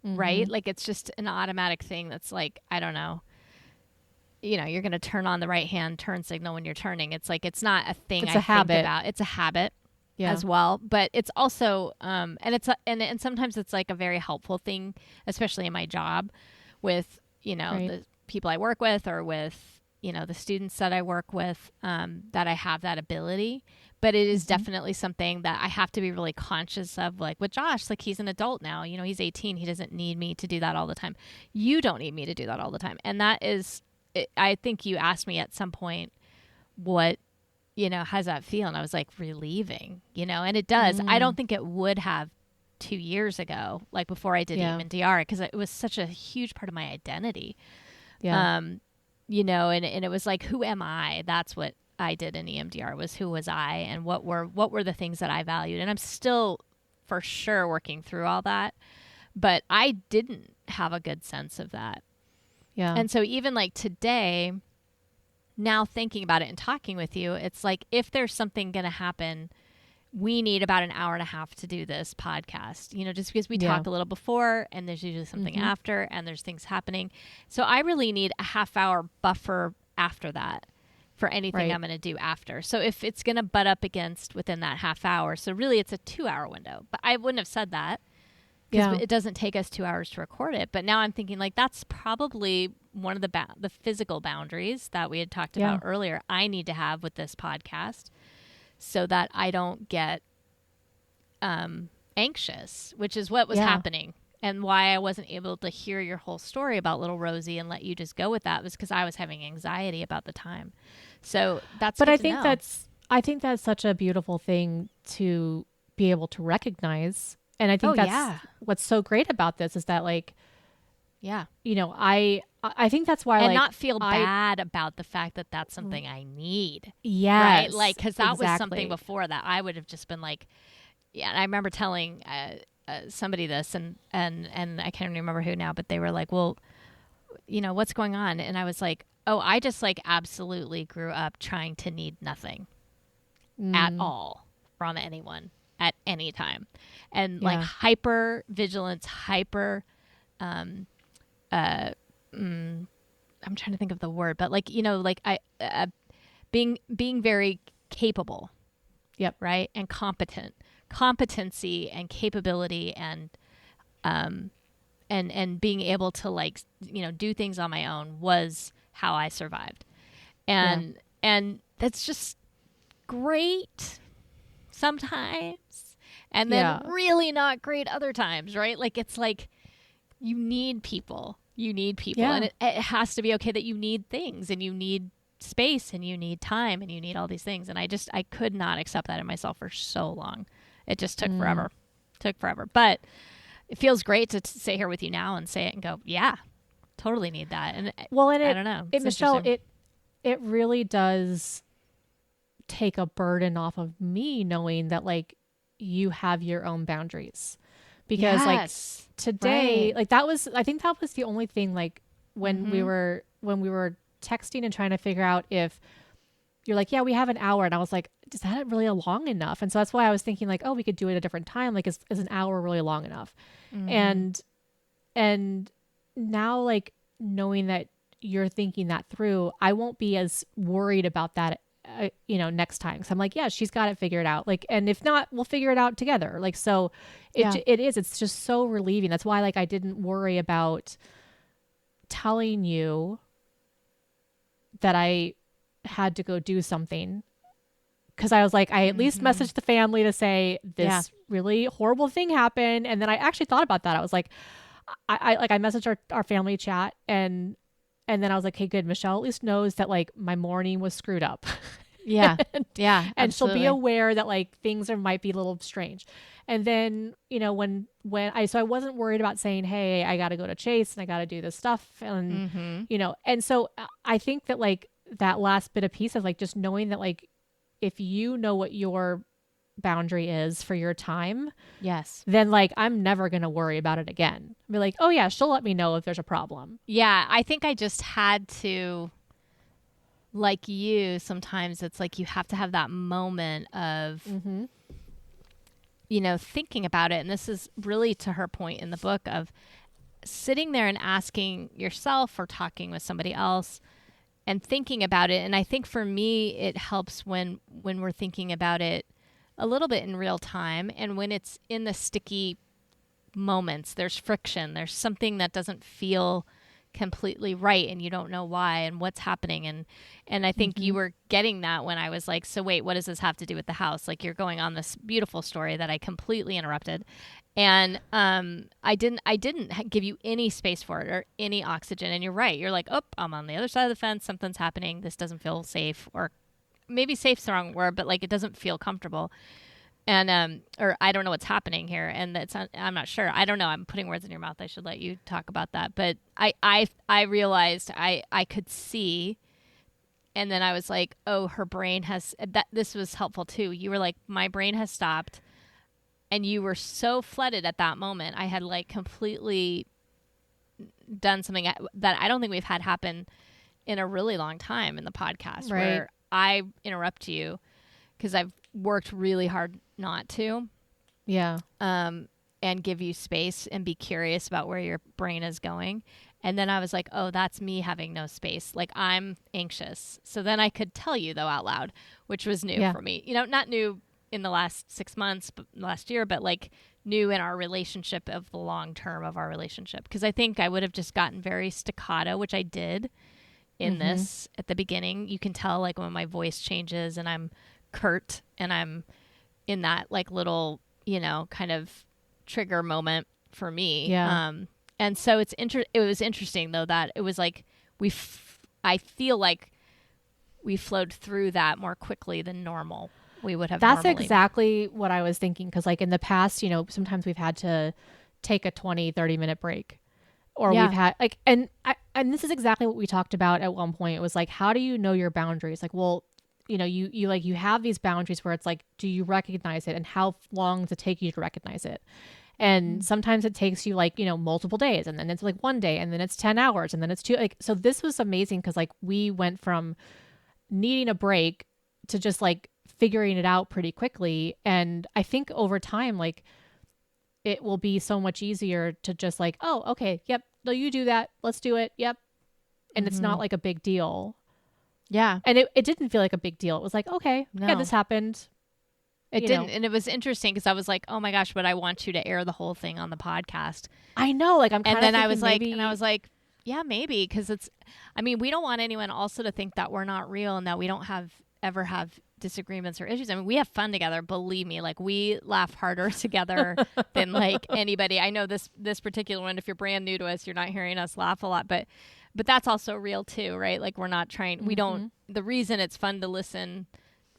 Right. Like, it's just an automatic thing that's like, I don't know. You're going to turn on the right hand turn signal when you're turning. It's like, it's not a thing I think about. It's a habit. As well, but it's also and sometimes it's like a very helpful thing, especially in my job with the people I work with or with the students that I work with, that I have that ability. But it is definitely something that I have to be really conscious of. Like with Josh, like, he's an adult now, he's 18. He doesn't need me to do that all the time. You don't need me to do that all the time. And that is, I think you asked me at some point, what how's that feel? And I was like, relieving, and it does. I don't think it would have 2 years ago, like before I did EMDR, because it was such a huge part of my identity. And it was like, who am I? That's what I did in EMDR, was who was I, and what were the things that I valued. And I'm still for sure working through all that, but I didn't have a good sense of that. Yeah. And so even like today, now thinking about it and talking with you, it's like, if there's something going to happen, we need about an hour and a half to do this podcast, just because we talk a little before and there's usually something after and there's things happening. So I really need a half-hour buffer after that for anything I'm going to do after. So if it's going to butt up against within that half hour, so really it's a 2-hour window, but I wouldn't have said that because it doesn't take us 2 hours to record it. But now I'm thinking, like, that's probably one of the physical boundaries that we had talked about earlier I need to have with this podcast, so that I don't get anxious, which is what was happening. And why I wasn't able to hear your whole story about little Rosie and let you just go with that was because I was having anxiety about the time. So that's But good I to think know. that's such a beautiful thing to be able to recognize. And I think what's so great about this is that, like, you know, I think that's why, and like, not feel bad about the fact that that's something I need. Yes. Right? Like, because that was something before that I would have just been like, and I remember telling somebody this, and I can't remember who now, but they were like, well, you know, what's going on? And I was like, oh, I just like absolutely grew up trying to need nothing at all from anyone at any time. And like hyper vigilance, hyper, I'm trying to think of the word, but like, you know, like being very capable. Yep. Right. And competency and capability and being able to, like, you know, do things on my own was how I survived. And that's just great sometimes. And then really not great other times, right? Like, it's like you need people. And it has to be okay that you need things and you need space and you need time and you need all these things. And I could not accept that in myself for so long. It just took forever. But it feels great to sit here with you now and say it and go, yeah, totally need that. And I don't know. Michelle, it really does take a burden off of me knowing that, like, you have your own boundaries. Because like today, like I think that was the only thing, like, when we were texting and trying to figure out if you're like, yeah, we have an hour. And I was like, is that really long enough? And so that's why I was thinking, like, oh, we could do it at a different time. Like, is an hour really long enough? And now, like, knowing that you're thinking that through, I won't be as worried about that, you know, next time. Cause I'm like, yeah, she's got it figured out. Like, and if not, we'll figure it out together. Like, so it's just so relieving. That's why, like, I didn't worry about telling you that I had to go do something, because I was like, I at least messaged the family to say this really horrible thing happened. And then I actually thought about that. I was like, I messaged our family chat, and then I was like, hey, good, Michelle at least knows that, like, my morning was screwed up. And absolutely. She'll be aware that, like, things might be a little strange. And then, you know, when I wasn't worried about saying, hey, I got to go to Chase and I got to do this stuff. And, you know, and so I think that, like, that last bit of piece of, like, just knowing that, like, if you know what your boundary is for your time, then, like, I'm never going to worry about it again. I'll be like, oh yeah, she'll let me know if there's a problem. Yeah. I think I just had to, like you, sometimes it's like you have to have that moment of, you know, thinking about it. And this is really to her point in the book of sitting there and asking yourself or talking with somebody else and thinking about it. And I think for me, it helps when we're thinking about it a little bit in real time. And when it's in the sticky moments, there's friction, there's something that doesn't feel completely right and you don't know why and what's happening. And I think you were getting that when I was like, so wait, what does this have to do with the house? Like, you're going on this beautiful story that I completely interrupted. And I didn't give you any space for it or any oxygen. And you're right. You're like, oh, I'm on the other side of the fence. Something's happening. This doesn't feel safe, or maybe safe's the wrong word, but, like, it doesn't feel comfortable. And, or I don't know what's happening here. And I'm not sure. I don't know. I'm putting words in your mouth. I should let you talk about that. But I realized I could see, and then I was like, oh, her brain has, this was helpful too. You were like, my brain has stopped. And you were so flooded at that moment. I had, like, completely done something that I don't think we've had happen in a really long time in the podcast, where I interrupt you because I've worked really hard not to. And give you space and be curious about where your brain is going. And then I was like, oh, that's me having no space. Like, I'm anxious. So then I could tell you, though, out loud, which was new for me. You know, not new in the last 6 months, but last year, but, like, new in our relationship, of the long term of our relationship. Because I think I would have just gotten very staccato, which I did in this at the beginning. You can tell, like, when my voice changes and I'm curt and I'm in that, like, little, you know, kind of trigger moment for me. Yeah. And so it was interesting though, that it was like I feel like we flowed through that more quickly than normal. We would have That's normally. exactly what I was thinking. Cause like in the past, sometimes we've had to take a 20-30 minute break, or we've had like, and this is exactly what we talked about at one point. It was like, how do you know your boundaries? Like, well, you have these boundaries where it's like, do you recognize it, and how long does it take you to recognize it? And sometimes it takes you like, multiple days, and then it's like 1 day, and then it's 10 hours, and then it's 2. Like, so this was amazing. Cause like we went from needing a break to just like figuring it out pretty quickly. And I think over time, like it will be so much easier to just like, oh, okay. Yep. No, you do that. Let's do it. Yep. And it's not like a big deal. Yeah. And it didn't feel like a big deal. It was like, okay, yeah, this happened. It didn't. And it was interesting because I was like, oh my gosh, but I want you to air the whole thing on the podcast. I know. Like I'm kind of And then I was like, yeah, maybe. Because we don't want anyone also to think that we're not real and that we don't ever have disagreements or issues. I mean, we have fun together. Believe me, like we laugh harder together than like anybody. I know this particular one, if you're brand new to us, you're not hearing us laugh a lot, but that's also real too, right? Like we're not trying, we don't, the reason it's fun to listen,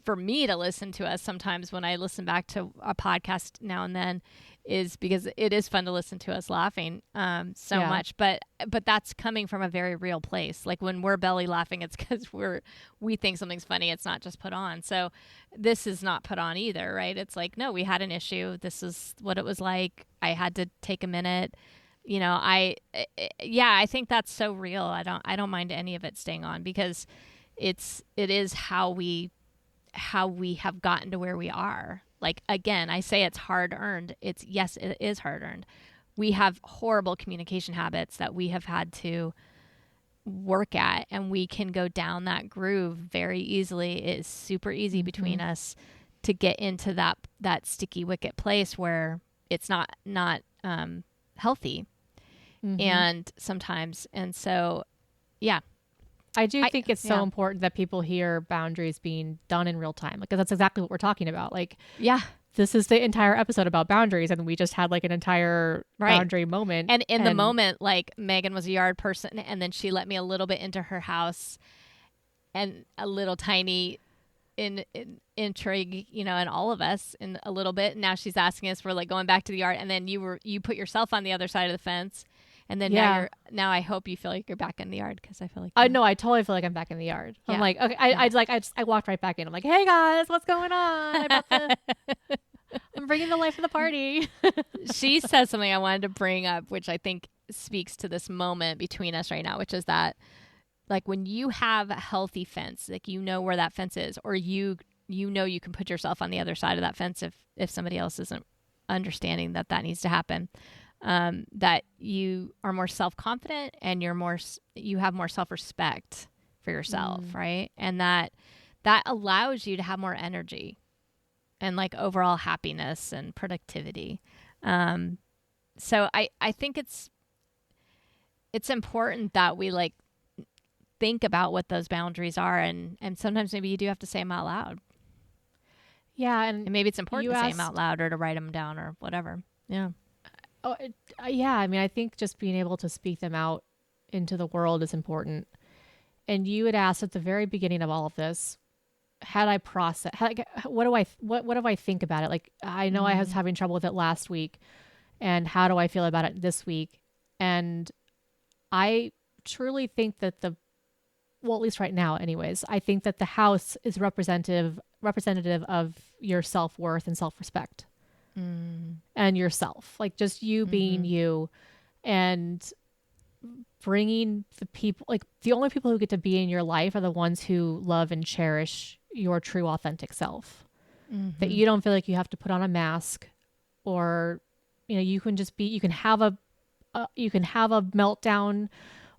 for me to listen to us sometimes when I listen back to a podcast now and then, is because it is fun to listen to us laughing much, but that's coming from a very real place. Like when we're belly laughing, it's because we think something's funny. It's not just put on. So this is not put on either, right? It's like, no, we had an issue. This is what it was like. I had to take a minute. I think that's so real. I don't mind any of it staying on, because it is how we have gotten to where we are. Like, again, I say it's hard earned. Yes, it is hard earned. We have horrible communication habits that we have had to work at, and we can go down that groove very easily. It is super easy between us to get into that sticky wicket place where it's not healthy. And sometimes, and so, yeah. I think it's so important that people hear boundaries being done in real time, because that's exactly what we're talking about. Like, this is the entire episode about boundaries, and we just had like an entire boundary moment. And in the moment, like Megan was a yard person, and then she let me a little bit into her house, and a little tiny intrigue, and all of us in a little bit. And now she's asking us for like going back to the yard, and then you put yourself on the other side of the fence. And then now I hope you feel like you're back in the yard, because I feel like no, I totally feel like I'm back in the yard. I'm like, okay, I walked right back in. I'm like, hey guys, what's going on? I'm bringing the life of the party. She says something I wanted to bring up, which I think speaks to this moment between us right now, which is that, like, when you have a healthy fence, like where that fence is, or you can put yourself on the other side of that fence if somebody else isn't understanding that needs to happen. That you are more self-confident, and you have more self-respect for yourself, right? And that allows you to have more energy and like overall happiness and productivity. So I think it's important that we like think about what those boundaries are, and sometimes maybe you do have to say them out loud. Yeah, and maybe it's important to say them out loud, or to write them down, or whatever. Yeah. Oh, yeah. I mean, I think just being able to speak them out into the world is important. And you had asked at the very beginning of all of this, what do I think about it? Like, I know I was having trouble with it last week, and how do I feel about it this week? And I truly think that at least right now anyways, I think that the house is representative of your self-worth and self-respect. And yourself, like just you being you, and bringing the people, like the only people who get to be in your life are the ones who love and cherish your true authentic self. That you don't feel like you have to put on a mask, or you can just be, you can have a meltdown,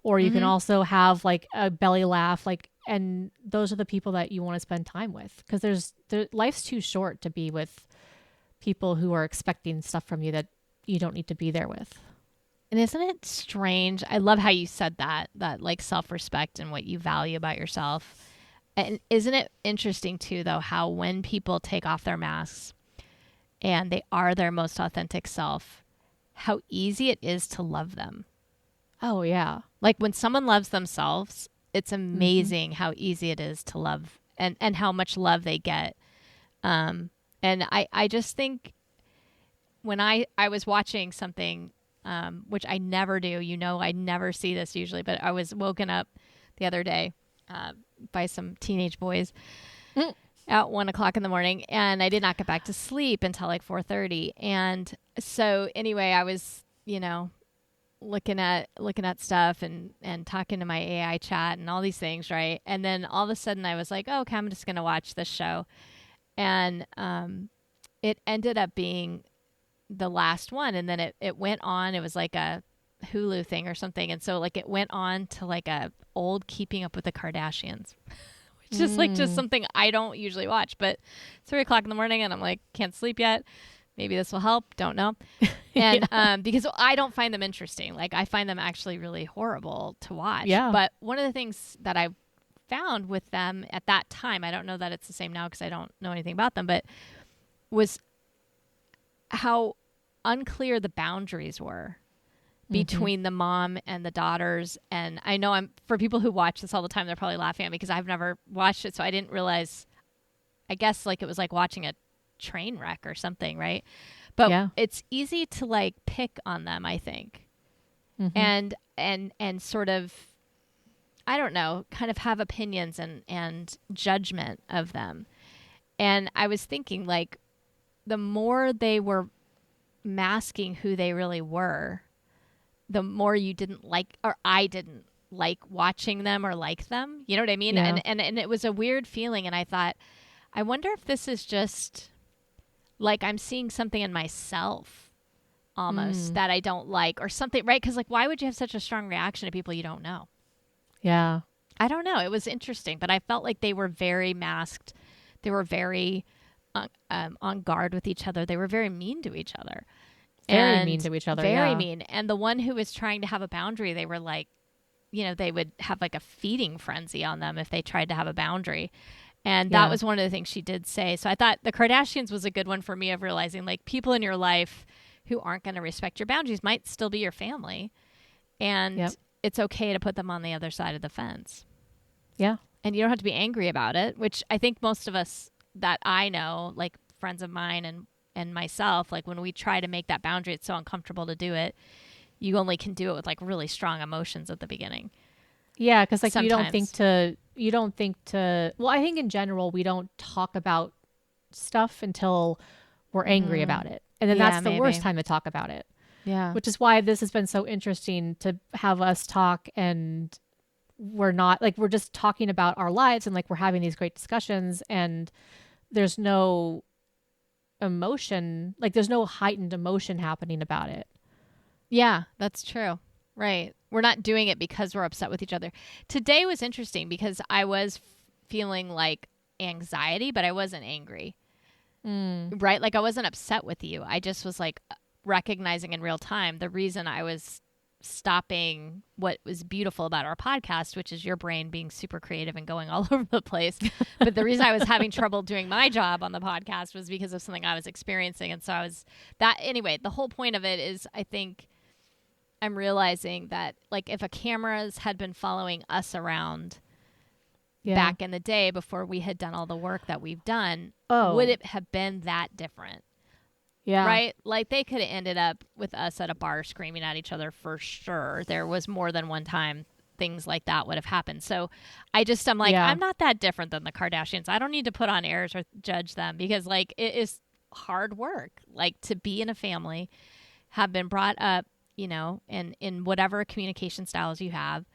or you can also have like a belly laugh, like, and those are the people that you want to spend time with, because life's too short to be with people who are expecting stuff from you that you don't need to be there with. And isn't it strange? I love how you said that like self-respect and what you value about yourself. And isn't it interesting too, though, how when people take off their masks and they are their most authentic self, how easy it is to love them. Oh, yeah. Like when someone loves themselves, it's amazing how easy it is to love and how much love they get. And I just think when I was watching something, which I never do, I never see this usually, but I was woken up the other day by some teenage boys at 1:00 in the morning, and I did not get back to sleep until like 4:30. And so anyway, I was, looking at stuff and talking to my AI chat and all these things, right? And then all of a sudden I was like, oh, okay, I'm just going to watch this show. And it ended up being the last one. And then it went on. It was like a Hulu thing or something. And so like it went on to like a old Keeping Up with the Kardashians, which is like just something I don't usually watch. But it's 3:00 in the morning and I'm like, can't sleep yet. Maybe this will help. Don't know. And because I don't find them interesting. Like I find them actually really horrible to watch. Yeah. But one of the things that I found with them at that time, I don't know that it's the same now because I don't know anything about them, but was how unclear the boundaries were between the mom and the daughters. And I know for people who watch this all the time, they're probably laughing at me because I've never watched it. So I didn't realize, I guess like it was like watching a train wreck or something, right? But it's easy to like pick on them, I think. And sort of, I don't know, kind of have opinions and judgment of them. And I was thinking like the more they were masking who they really were, the more you didn't like, or I didn't like watching them or like them. You know what I mean? Yeah. And it was a weird feeling. And I thought, I wonder if this is just like I'm seeing something in myself almost that I don't like or something, right? Because like, why would you have such a strong reaction to people you don't know? Yeah. I don't know. It was interesting, but I felt like they were very masked. They were very on guard with each other. They were very mean to each other. Very mean to each other. Very mean. And the one who was trying to have a boundary, they were like, they would have like a feeding frenzy on them if they tried to have a boundary. And that was one of the things she did say. So I thought the Kardashians was a good one for me of realizing like people in your life who aren't going to respect your boundaries might still be your family. And it's okay to put them on the other side of the fence. Yeah. And you don't have to be angry about it, which I think most of us that I know, like friends of mine and myself, like when we try to make that boundary, it's so uncomfortable to do it. You only can do it with like really strong emotions at the beginning. Yeah, because like sometimes. you don't think to, well, I think in general, we don't talk about stuff until we're angry about it. And then that's the worst time to talk about it. Yeah. Which is why this has been so interesting to have us talk, and we're not like, we're just talking about our lives and like we're having these great discussions and there's no emotion, like there's no heightened emotion happening about it. Yeah, that's true. Right. We're not doing it because we're upset with each other. Today was interesting because I was feeling like anxiety, but I wasn't angry. Right? Like I wasn't upset with you. I just was like recognizing in real time the reason I was stopping what was beautiful about our podcast, which is your brain being super creative and going all over the place. But the reason I was having trouble doing my job on the podcast was because of something I was experiencing. And so anyway, the whole point of it is I think I'm realizing that like if a cameras had been following us around back in the day before we had done all the work that we've done, would it have been that different? Yeah. Right? Like they could have ended up with us at a bar screaming at each other for sure. There was more than one time things like that would have happened. So I'm like, I'm not that different than the Kardashians. I don't need to put on airs or judge them because like it is hard work, like to be in a family, have been brought up, in whatever communication styles you have.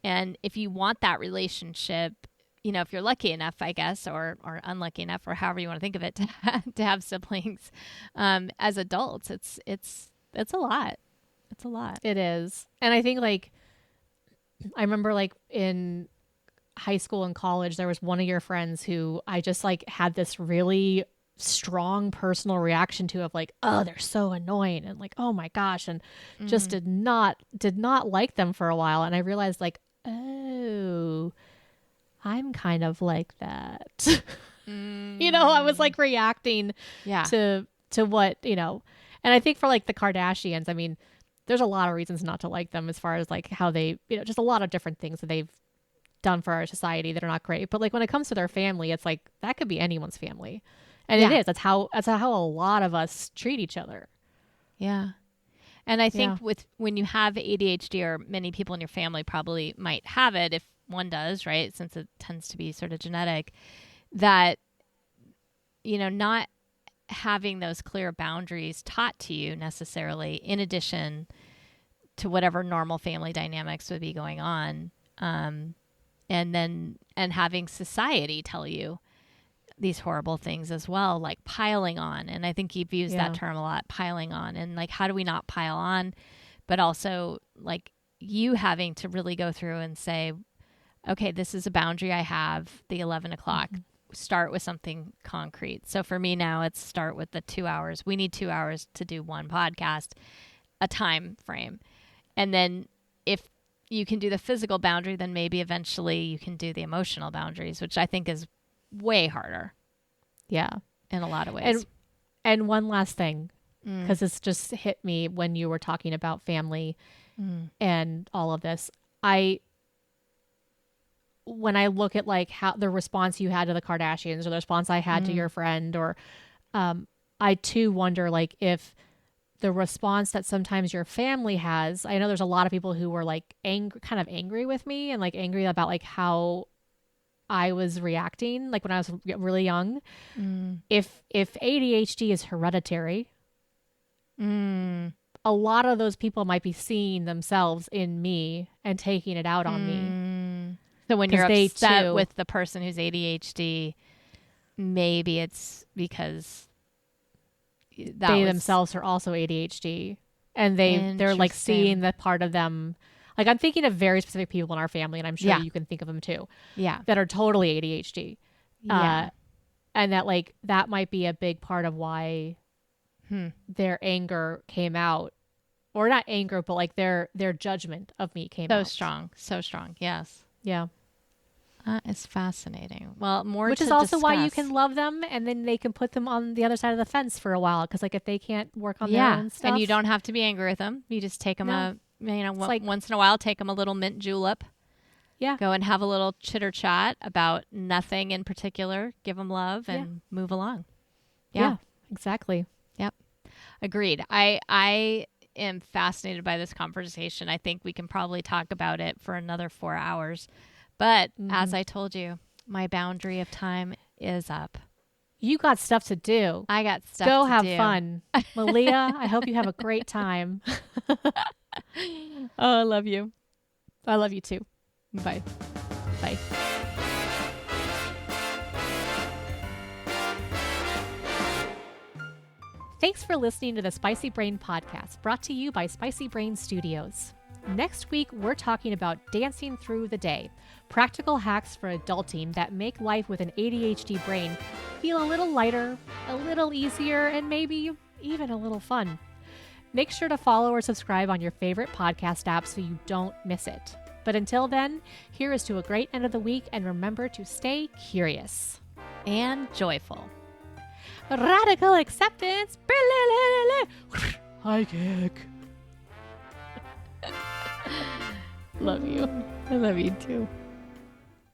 And if you want that relationship, if you're lucky enough, I guess, or unlucky enough, or however you want to think of it, to have siblings as adults, it's a lot. It's a lot. It is. And I think like, I remember like in high school and college, there was one of your friends who I just like had this really strong personal reaction to of like, oh, they're so annoying and like, oh my gosh, and just did not like them for a while. And I realized like, oh, I'm kind of like that. I was like reacting to what, and And I think for like the Kardashians, I mean, there's a lot of reasons not to like them as far as like how they, just a lot of different things that they've done for our society that are not great. But like when it comes to their family, it's like that could be anyone's family. And it is. That's how a lot of us treat each other. Yeah. And I think when you have ADHD, or many people in your family probably might have it, if one does, right? Since it tends to be sort of genetic, that, not having those clear boundaries taught to you necessarily, in addition to whatever normal family dynamics would be going on. And having society tell you these horrible things as well, like piling on. And I think you've used that term a lot, piling on. And like, how do we not pile on? But also like you having to really go through and say, okay, this is a boundary I have, the 11 o'clock. Start with something concrete. So for me now, it's start with the 2 hours. We need 2 hours to do one podcast, a time frame. And then if you can do the physical boundary, then maybe eventually you can do the emotional boundaries, which I think is way harder. Yeah. In a lot of ways. And one last thing, because this just hit me when you were talking about family and all of this. When I look at like how the response you had to the Kardashians or the response I had to your friend, or I too wonder like if the response that sometimes your family has, I know there's a lot of people who were like kind of angry with me and like angry about like how I was reacting, like when I was really young. If ADHD is hereditary, a lot of those people might be seeing themselves in me and taking it out on me. So when you're upset with the person who's ADHD, maybe it's because they themselves are also ADHD, and they're like seeing the part of them. Like I'm thinking of very specific people in our family, and I'm sure you can think of them too. Yeah, that are totally ADHD. Yeah, and that like that might be a big part of why their anger came out, or not anger, but like their judgment of me came out. So strong. Yes. Yeah. It's fascinating. Well, which is also why you can love them, and then they can put them on the other side of the fence for a while. Because like if they can't work on their own stuff, and you don't have to be angry with them. You just take them once in a while, take them a little mint julep. Yeah. Go and have a little chitter chat about nothing in particular. Give them love and move along. Yeah. Exactly. Yep. Agreed. I am fascinated by this conversation. I think we can probably talk about it for another 4 hours. But as I told you, my boundary of time is up. You got stuff to do. I got stuff to do. Go have fun. Malia, I hope you have a great time. Oh, I love you. I love you too. Bye. Bye. Thanks for listening to the Spicy Brain Podcast, brought to you by Spicy Brain Studios. Next week, we're talking about dancing through the day, practical hacks for adulting that make life with an ADHD brain feel a little lighter, a little easier, and maybe even a little fun. Make sure to follow or subscribe on your favorite podcast app so you don't miss it. But until then, here is to a great end of the week, and remember to stay curious and joyful. Radical acceptance. High kick. Love you. I love you too.